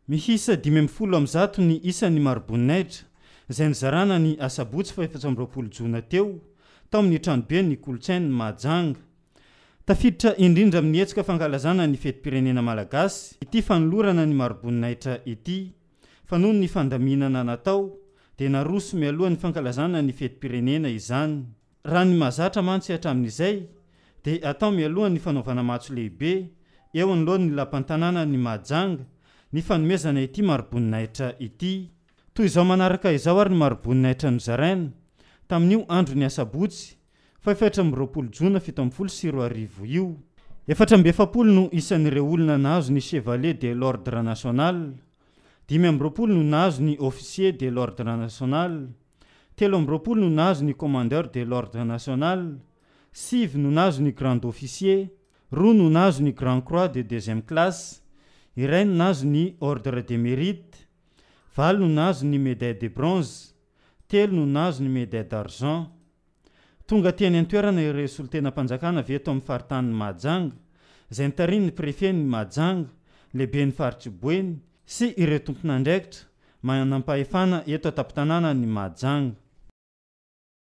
Mihisa 510 ny isan'ny maroboninahitra izay nizarana ny asabotsy fa 7 jona teo tao amin'ny tranobe ny kolotsainy Mahajanga. Tafiditra indrindra amin'ny hetsika fankalazana ny fetim-pirenena malagasy ity fanolorana ny maroboninahitra ity, fa noho ny fandaminana natao dia naroso mialoha ny fankalazana ny fetim-pirenena izany. Raha ny mahazatra mantsy hatramin'izay dia atao mialoha ny fanaovana matso lehibe eo anoloan'ny lapan-tanàna ny Mahajanga ny fanomezana ity maroboninahitra ity. Toy izao manaraka izao ary ny maroboninahitra nozaraina tamin'io andro ny asabotsy fa 7 jona 720 io. 470 no isan'ireo olona nahazo ny chevalier de l'ordre national, 5 no nahazo ny officier de l'ordre national, 7 no nahazo ny commandeur de l'ordre national, 6 no nahazo ny grand officier, 2 no nahazo ny grand croix de deuxième classe, iray no nahazo ny ordre de mérite, 4 no nahazo ny médaille de bronze, 3 no nahazo ny médaille d'argent. Tonga teny an-toerana ireo solon-tenam-panjakana avy eto amin'ny faritany Mahajanga izay nitariny ny préfet ny Mahajanga, lehibe ny faritsy Boeny sy ireo tompon'andraikitra manampahefana eto an-tampon-tanàna ny Mahajanga.